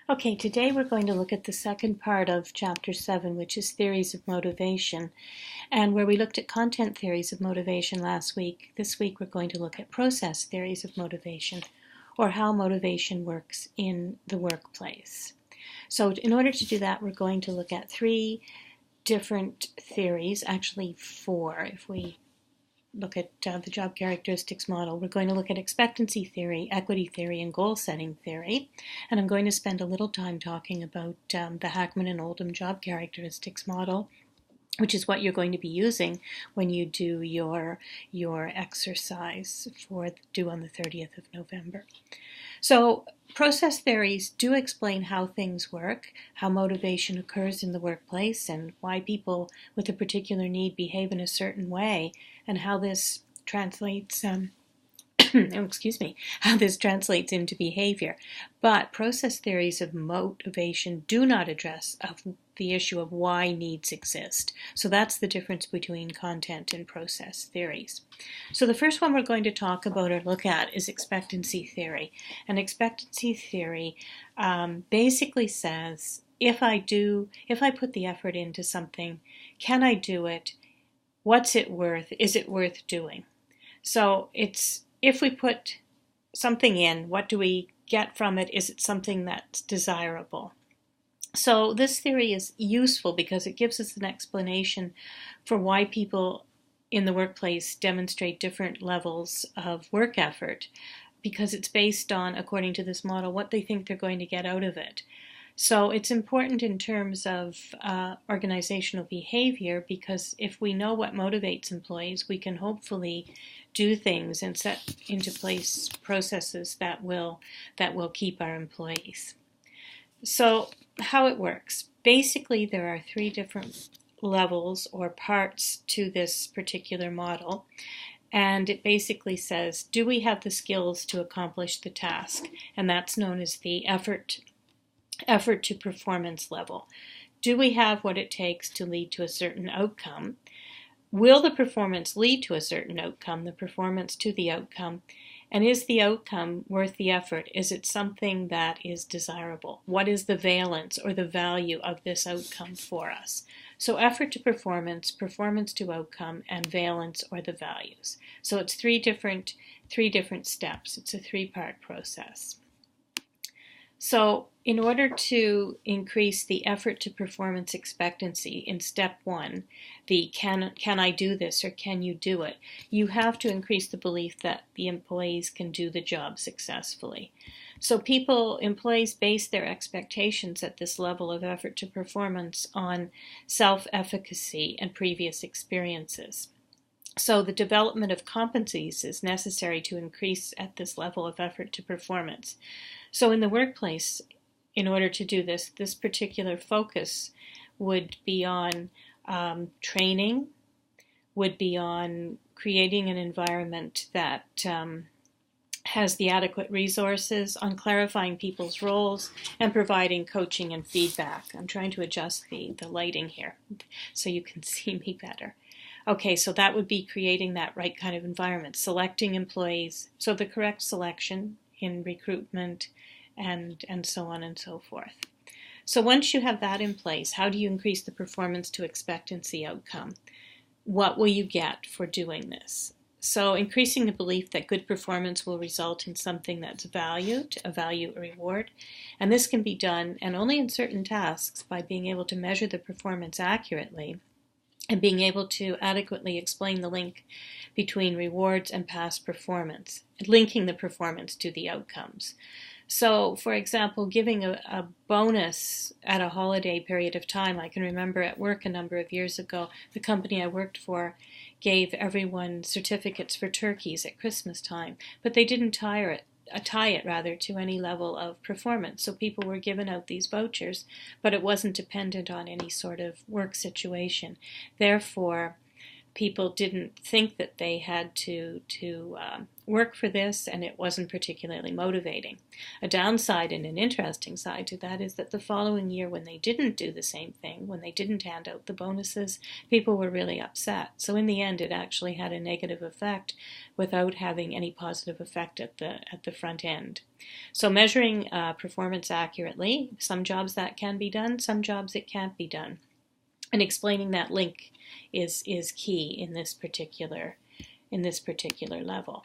Okay, today we're going to look at the second part of Chapter 7, which is Theories of Motivation. And where we looked at content theories of motivation last week, this week we're going to look at process theories of motivation, or how motivation works in the workplace. So in order to do that, we're going to look at three different theories, actually four if we look at the job characteristics model. We're going to look at expectancy theory, equity theory, and goal setting theory. And I'm going to spend a little time talking about the Hackman and Oldham job characteristics model, which is what you're going to be using when you do your exercise due on the 30th of November. So process theories do explain how things work, how motivation occurs in the workplace, and why people with a particular need behave in a certain way, and how this translates how this translates into behavior. But process theories of motivation do not address the issue of why needs exist. So that's the difference between content and process theories. So the first one we're going to talk about or look at is expectancy theory. And expectancy theory basically says, if I put the effort into something, can I do it? What's it worth? Is it worth doing? So it's, if we put something in, what do we get from it? Is it something that's desirable? So this theory is useful because it gives us an explanation for why people in the workplace demonstrate different levels of work effort, because it's based on, according to this model, what they think they're going to get out of it. So it's important in terms of organizational behavior, because if we know what motivates employees, we can hopefully do things and set into place processes that will keep our employees. So how it works. Basically, there are three different levels or parts to this particular model. And it basically says, do we have the skills to accomplish the task? And that's known as the effort to performance level. Do we have what it takes to lead to a certain outcome? Will the performance lead to a certain outcome, the performance to the outcome? And is the outcome worth the effort? Is it something that is desirable? What is the valence or the value of this outcome for us? So effort to performance, performance to outcome, and valence or the values. So it's three different steps. It's a three-part process. So in order to increase the effort to performance expectancy in step one, the can I do this or can you do it, you have to increase the belief that the employees can do the job successfully. So employees base their expectations at this level of effort to performance on self-efficacy and previous experiences. So the development of competencies is necessary to increase at this level of effort to performance. So in the workplace, in order to do this particular focus would be on training, would be on creating an environment that has the adequate resources, on clarifying people's roles, and providing coaching and feedback. I'm trying to adjust the lighting here so you can see me better. Okay, so that would be creating that right kind of environment, selecting employees, so the correct selection in recruitment and so on and so forth. So once you have that in place, how do you increase the performance to expectancy outcome? What will you get for doing this? So increasing the belief that good performance will result in something that's valued, a value, a reward. And this can be done, and only in certain tasks, by being able to measure the performance accurately and being able to adequately explain the link between rewards and past performance, and linking the performance to the outcomes. So, for example, giving a bonus at a holiday period of time. I can remember at work a number of years ago, the company I worked for gave everyone certificates for turkeys at Christmas time, but they didn't tie it to any level of performance. So people were given out these vouchers, but it wasn't dependent on any sort of work situation. Therefore, people didn't think that they had to work for this, and it wasn't particularly motivating. A downside and an interesting side to that is that the following year, when they didn't do the same thing, when they didn't hand out the bonuses, people were really upset. So in the end, it actually had a negative effect without having any positive effect at the front end. So measuring performance accurately, some jobs that can be done, some jobs it can't be done. And explaining that link is key in this particular level.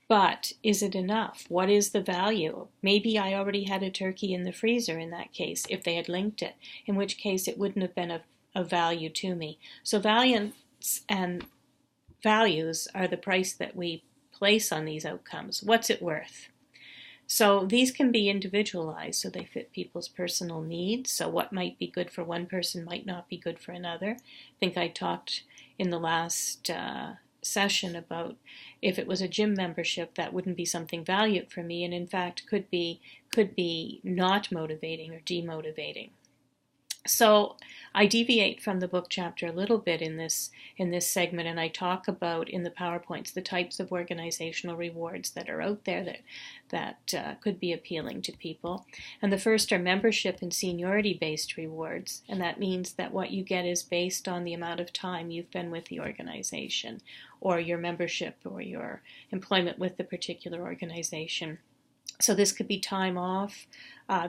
But is it enough? What is the value? Maybe I already had a turkey in the freezer in that case, if they had linked it, in which case it wouldn't have been of value to me. So values are the price that we place on these outcomes. What's it worth? So these can be individualized, so they fit people's personal needs. So what might be good for one person might not be good for another. I think I talked in the last session about if it was a gym membership, that wouldn't be something valued for me, and in fact could be not motivating or demotivating. So I deviate from the book chapter a little bit in this segment, and I talk about in the PowerPoints the types of organizational rewards that are out there that could be appealing to people. And the first are membership and seniority-based rewards, and that means that what you get is based on the amount of time you've been with the organization, or your membership or your employment with the particular organization. So this could be time off,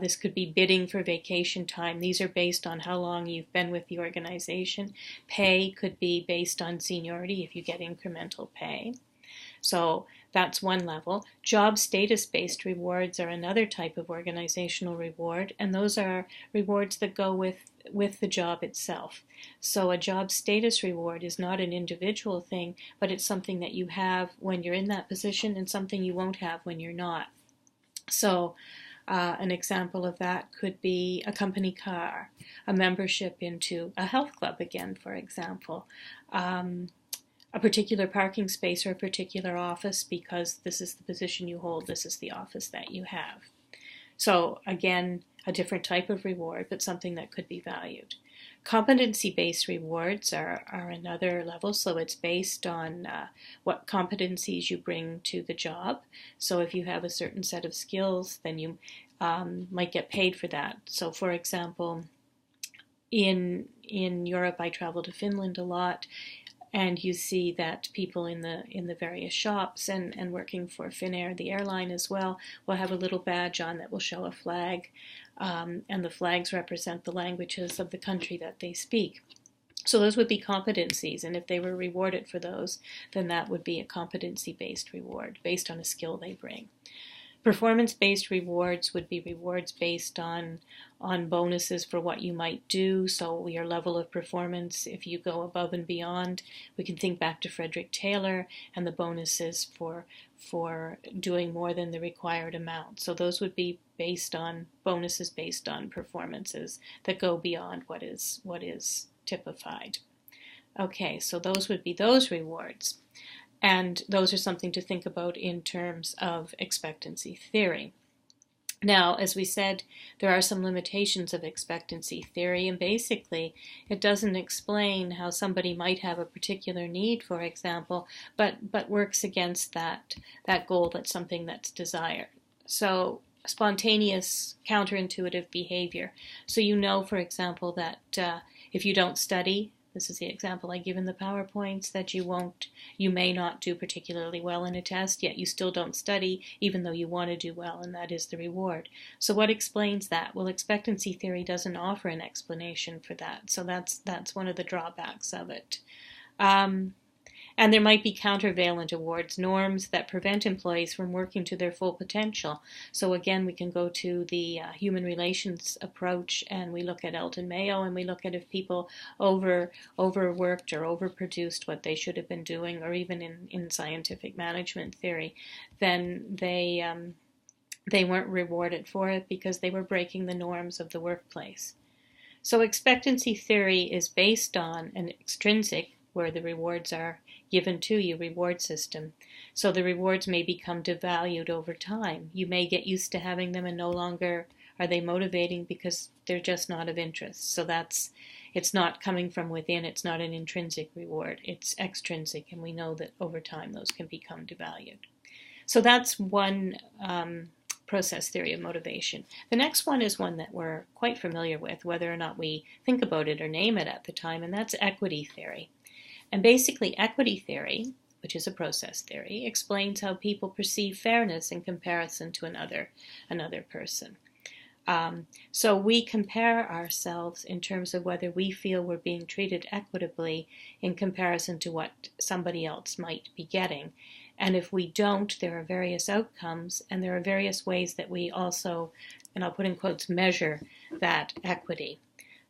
this could be bidding for vacation time. These are based on how long you've been with the organization. Pay could be based on seniority if you get incremental pay. So that's one level. Job status-based rewards are another type of organizational reward, and those are rewards that go with the job itself. So a job status reward is not an individual thing, but it's something that you have when you're in that position and something you won't have when you're not. So an example of that could be a company car, a membership into a health club again, for example, a particular parking space or a particular office because this is the position you hold, this is the office that you have. So again, a different type of reward, but something that could be valued. Competency-based rewards are another level, so it's based on what competencies you bring to the job. So if you have a certain set of skills, then you might get paid for that. So for example, in Europe, I travel to Finland a lot, and you see that people in the various shops and working for Finnair, the airline as well, will have a little badge on that will show a flag, and the flags represent the languages of the country that they speak. So those would be competencies, and if they were rewarded for those, then that would be a competency-based reward based on a skill they bring. Performance-based rewards would be rewards based on bonuses for what you might do, so your level of performance, if you go above and beyond. We can think back to Frederick Taylor and the bonuses for doing more than the required amount. So those would be based on bonuses based on performances that go beyond what is typified. Okay, so those would be those rewards. And those are something to think about in terms of expectancy theory. Now, as we said, there are some limitations of expectancy theory, and basically it doesn't explain how somebody might have a particular need, for example, but works against that goal, that's something that's desired. So spontaneous counterintuitive behavior. So you know, for example, that if you don't study, this is the example I give in the PowerPoints, that you may not do particularly well in a test, yet you still don't study, even though you want to do well, and that is the reward. So what explains that? Well, expectancy theory doesn't offer an explanation for that, so that's one of the drawbacks of it. And there might be countervailant awards, norms that prevent employees from working to their full potential. So again, we can go to the human relations approach, and we look at Elton Mayo, and we look at if people overworked or overproduced what they should have been doing, or even in scientific management theory, then they weren't rewarded for it because they were breaking the norms of the workplace. So expectancy theory is based on an extrinsic, where the rewards are given to you, reward system. So the rewards may become devalued over time. You may get used to having them and no longer are they motivating because they're just not of interest. So that's It's not coming from within, it's not an intrinsic reward, it's extrinsic, and we know that over time those can become devalued. So that's one process theory of motivation. The next one is one that we're quite familiar with, whether or not we think about it or name it at the time, and that's equity theory. And basically, equity theory, which is a process theory, explains how people perceive fairness in comparison to another person. So we compare ourselves in terms of whether we feel we're being treated equitably in comparison to what somebody else might be getting. And if we don't, there are various outcomes, and there are various ways that we also, and I'll put in quotes, measure that equity.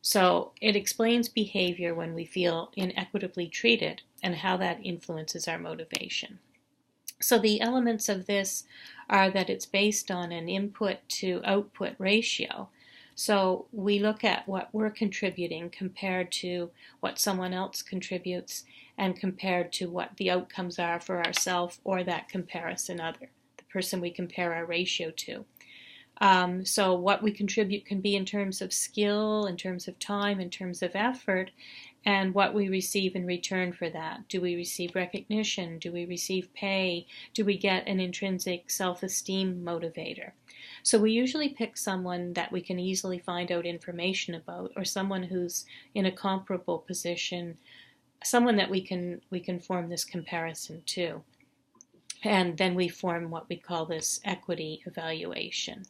So it explains behavior when we feel inequitably treated and how that influences our motivation. So the elements of this are that it's based on an input to output ratio. So we look at what we're contributing compared to what someone else contributes and compared to what the outcomes are for ourselves or that comparison other, the person we compare our ratio to. So what we contribute can be in terms of skill, in terms of time, in terms of effort, and what we receive in return for that. Do we receive recognition? Do we receive pay? Do we get an intrinsic self-esteem motivator? So we usually pick someone that we can easily find out information about, or someone who's in a comparable position, someone that we can form this comparison to. And then we form what we call this equity evaluation.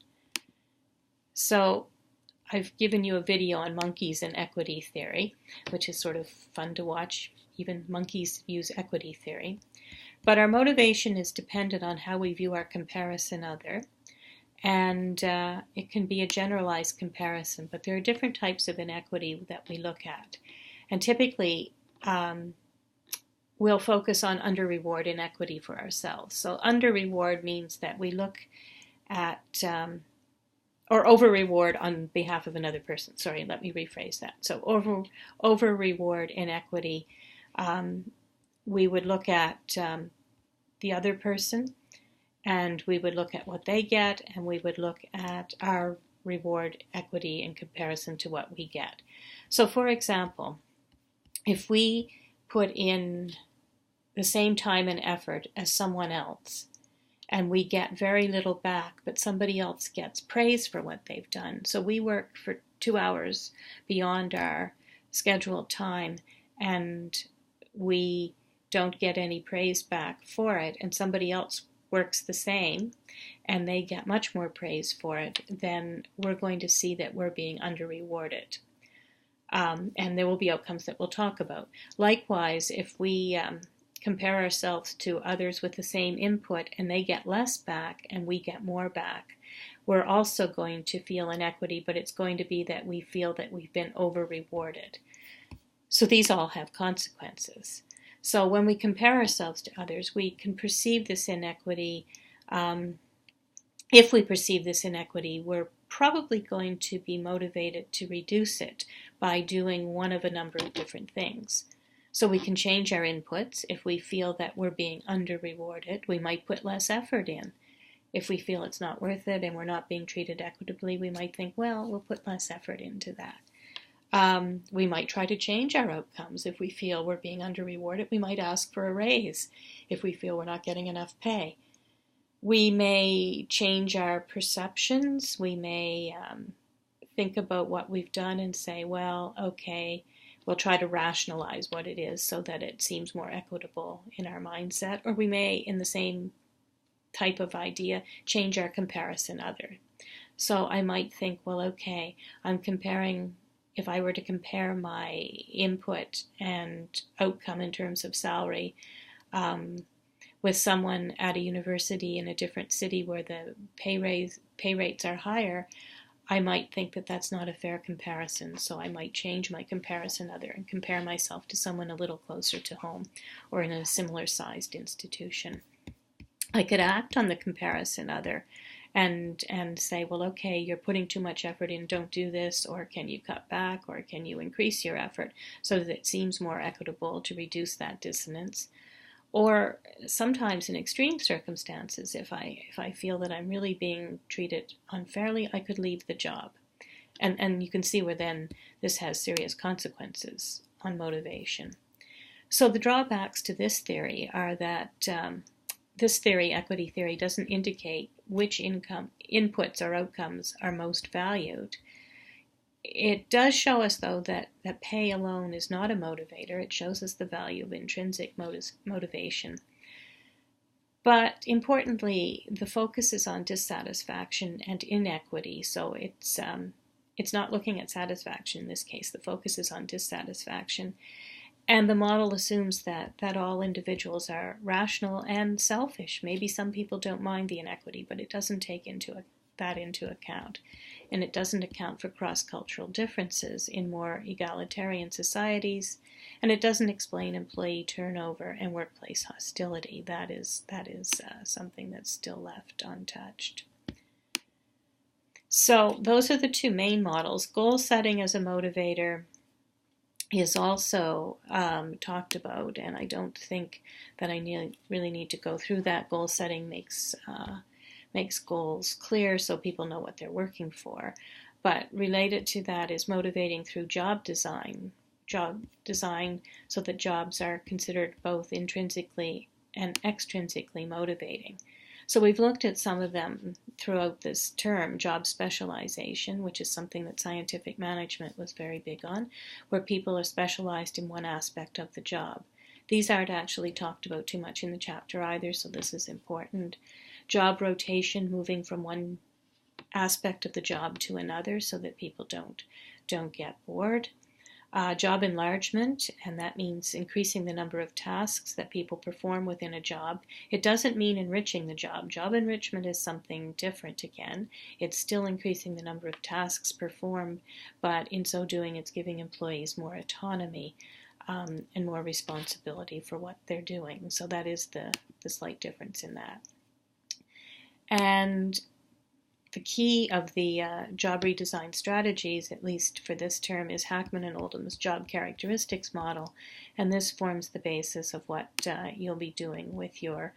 So I've given you a video on monkeys and equity theory, which is sort of fun to watch. Even monkeys use equity theory. But our motivation is dependent on how we view our comparison other. And it can be a generalized comparison, but there are different types of inequity that we look at. And typically, we'll focus on under-reward inequity for ourselves. So under-reward means that we look at or over-reward on behalf of another person. Sorry, let me rephrase that. So over-reward inequity, we would look at the other person, and we would look at what they get, and we would look at our reward equity in comparison to what we get. So for example, if we put in the same time and effort as someone else, and we get very little back, but somebody else gets praise for what they've done. So we work for 2 hours beyond our scheduled time, and we don't get any praise back for it, and somebody else works the same, and they get much more praise for it, then we're going to see that we're being under-rewarded. And there will be outcomes that we'll talk about. Likewise, if we compare ourselves to others with the same input and they get less back and we get more back, we're also going to feel inequity, but it's going to be that we feel that we've been over-rewarded. So these all have consequences. So when we compare ourselves to others, we can perceive this inequity. If we perceive this inequity, we're probably going to be motivated to reduce it by doing one of a number of different things. So we can change our inputs. If we feel that we're being under-rewarded, we might put less effort in. If we feel it's not worth it and we're not being treated equitably, we might think, well, we'll put less effort into that. We might try to change our outcomes. If we feel we're being under-rewarded, we might ask for a raise if we feel we're not getting enough pay. We may change our perceptions. We may think about what we've done and say, well, okay, we'll try to rationalize what it is so that it seems more equitable in our mindset. Or we may, in the same type of idea, change our comparison other. So I might think, well, okay, I'm comparing, if I were to compare my input and outcome in terms of salary with someone at a university in a different city where the pay rates are higher, I might think that that's not a fair comparison, so I might change my comparison other and compare myself to someone a little closer to home or in a similar sized institution. I could act on the comparison other and say, well, okay, you're putting too much effort in, don't do this, or can you cut back, or can you increase your effort so that it seems more equitable to reduce that dissonance. Or sometimes in extreme circumstances, if I feel that I'm really being treated unfairly, I could leave the job. And you can see where then this has serious consequences on motivation. So the drawbacks to this theory are that this theory, equity theory, doesn't indicate which income inputs or outcomes are most valued. It does show us, though, that pay alone is not a motivator. It shows us the value of intrinsic motivation. But importantly, the focus is on dissatisfaction and inequity. So it's not looking at satisfaction in this case. The focus is on dissatisfaction. And the model assumes that all individuals are rational and selfish. Maybe some people don't mind the inequity, but it doesn't take that into account. And it doesn't account for cross-cultural differences in more egalitarian societies. And it doesn't explain employee turnover and workplace hostility. That is something that's still left untouched. So those are the two main models. Goal setting as a motivator is also talked about, and I don't think that I really need to go through that. Goal setting makes goals clear so people know what they're working for. But related to that is motivating through job design so that jobs are considered both intrinsically and extrinsically motivating. So we've looked at some of them throughout this term: job specialization, which is something that scientific management was very big on, where people are specialized in one aspect of the job. These aren't actually talked about too much in the chapter either, so this is important. Job rotation, moving from one aspect of the job to another so that people don't get bored. Job enlargement, and that means increasing the number of tasks that people perform within a job. It doesn't mean enriching the job. Job enrichment is something different again. It's still increasing the number of tasks performed, but in so doing, it's giving employees more autonomy and more responsibility for what they're doing. So that is the slight difference in that. And the key of the job redesign strategies, at least for this term, is Hackman and Oldham's job characteristics model, and this forms the basis of what you'll be doing with your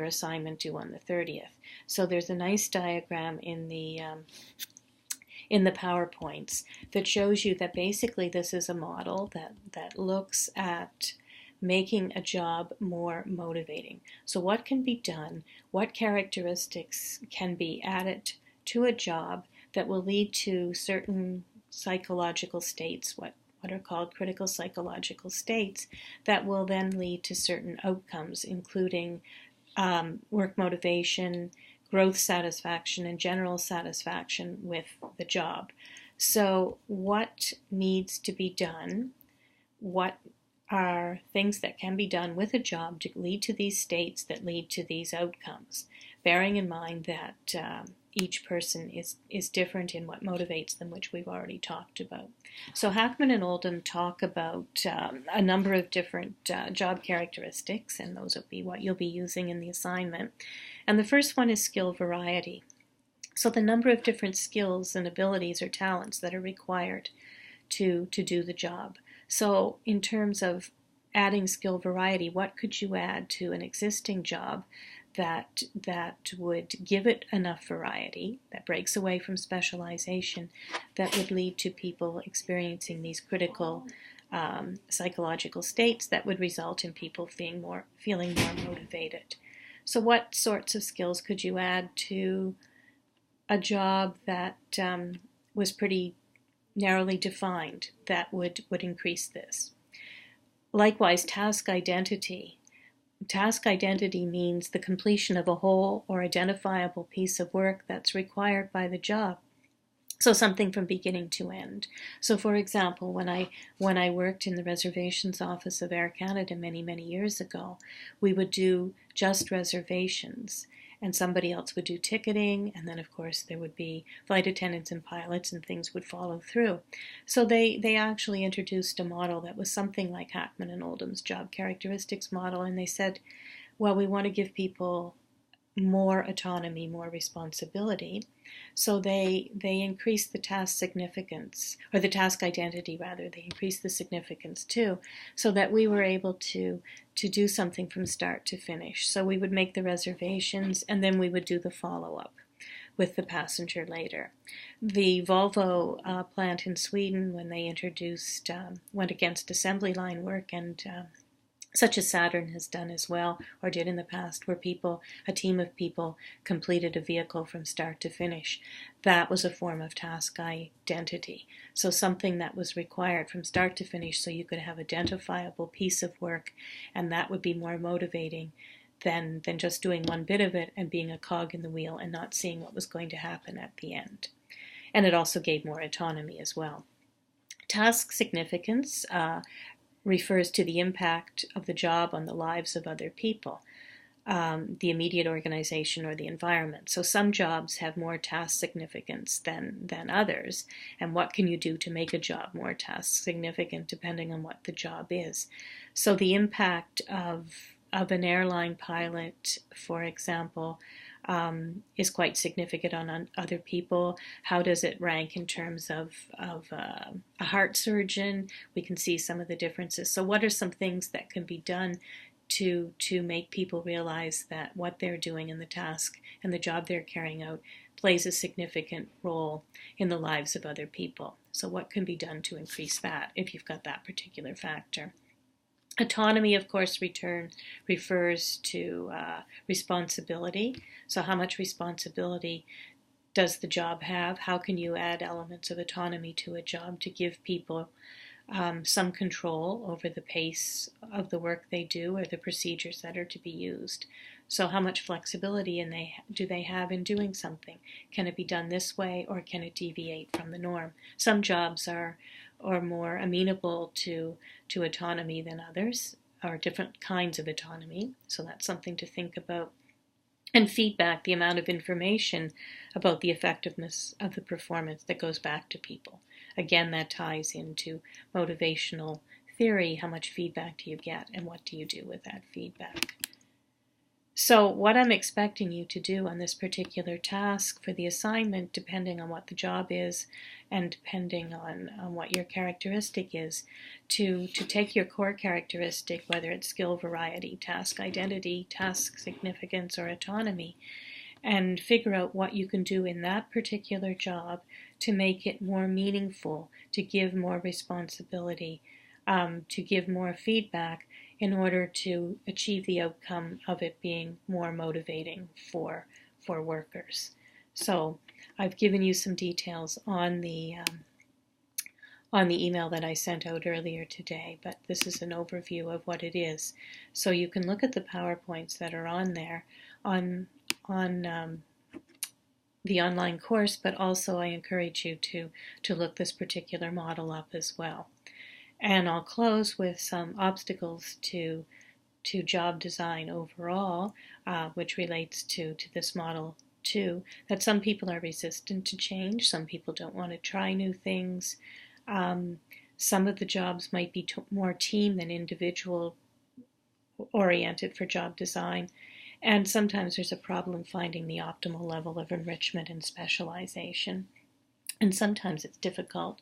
assignment due on the 30th. So there's a nice diagram in the PowerPoints that shows you that basically this is a model that looks at making a job more motivating. So what can be done? What characteristics can be added to a job that will lead to certain psychological states, what are called critical psychological states, that will then lead to certain outcomes, including work motivation, growth satisfaction, and general satisfaction with the job. So what needs to be done? What are things that can be done with a job to lead to these states that lead to these outcomes, bearing in mind that each person is different in what motivates them, which we've already talked about. So Hackman and Oldham talk about a number of different job characteristics, and those will be what you'll be using in the assignment. And the first one is skill variety. So the number of different skills and abilities or talents that are required to do the job. So in terms of adding skill variety, what could you add to an existing job that would give it enough variety, that breaks away from specialization, that would lead to people experiencing these critical psychological states that would result in people feeling more motivated. So what sorts of skills could you add to a job that was pretty narrowly defined that would increase this? Likewise, task identity. Task identity means the completion of a whole or identifiable piece of work that's required by the job. So something from beginning to end. So for example, when I worked in the reservations office of Air Canada many years ago, we would do just reservations, and somebody else would do ticketing, and then of course there would be flight attendants and pilots, and things would follow through. So they actually introduced a model that was something like Hackman and Oldham's job characteristics model, and they said, well, we want to give people more autonomy, more responsibility. So they increased the task significance, or the task identity rather, they increased the significance too, so that we were able to do something from start to finish. So we would make the reservations and then we would do the follow-up. with the passenger later. The Volvo plant in Sweden, when they introduced, went against assembly line work, and such as Saturn has done as well, or did in the past, where a team of people completed a vehicle from start to finish. That was a form of task identity. So something that was required from start to finish so you could have identifiable piece of work, and that would be more motivating than just doing one bit of it and being a cog in the wheel and not seeing what was going to happen at the end. And it also gave more autonomy as well. Task significance refers to the impact of the job on the lives of other people, the immediate organization or the environment. So some jobs have more task significance than others, and what can you do to make a job more task significant depending on what the job is. So the impact of an airline pilot, for example, is quite significant on other people. How does it rank in terms of a heart surgeon? We can see some of the differences. So what are some things that can be done to make people realize that what they're doing in the task and the job they're carrying out plays a significant role in the lives of other people? So what can be done to increase that if you've got that particular factor? Autonomy, of course, refers to responsibility. So how much responsibility does the job have? How can you add elements of autonomy to a job to give people some control over the pace of the work they do or the procedures that are to be used? So how much flexibility do they have in doing something? Can it be done this way, or can it deviate from the norm? Some jobs are more amenable to autonomy than others, or different kinds of autonomy. So that's something to think about. And feedback, the amount of information about the effectiveness of the performance that goes back to people. Again, that ties into motivational theory. How much feedback do you get, and what do you do with that feedback? So what I'm expecting you to do on this particular task for the assignment, depending on what the job is and depending on what your characteristic is, to take your core characteristic, whether it's skill variety, task identity, task significance, or autonomy, and figure out what you can do in that particular job to make it more meaningful, to give more responsibility, to give more feedback, in order to achieve the outcome of it being more motivating for workers. So I've given you some details on the email that I sent out earlier today, but this is an overview of what it is. So you can look at the PowerPoints that are on there on the online course, but also I encourage you to look this particular model up as well. And I'll close with some obstacles to job design overall, which relates to this model too, that some people are resistant to change. Some people don't want to try new things. Some of the jobs might be more team than individual oriented for job design. And sometimes there's a problem finding the optimal level of enrichment and specialization. And sometimes it's difficult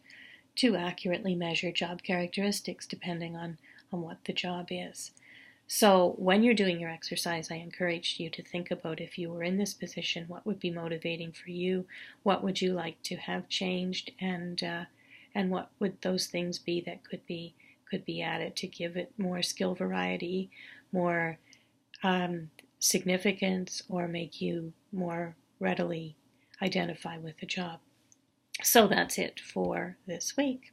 to accurately measure job characteristics depending on what the job is. So when you're doing your exercise, I encourage you to think about, if you were in this position, what would be motivating for you? What would you like to have changed? And what would those things be that could be added to give it more skill variety, more significance, or make you more readily identify with the job? So that's it for this week.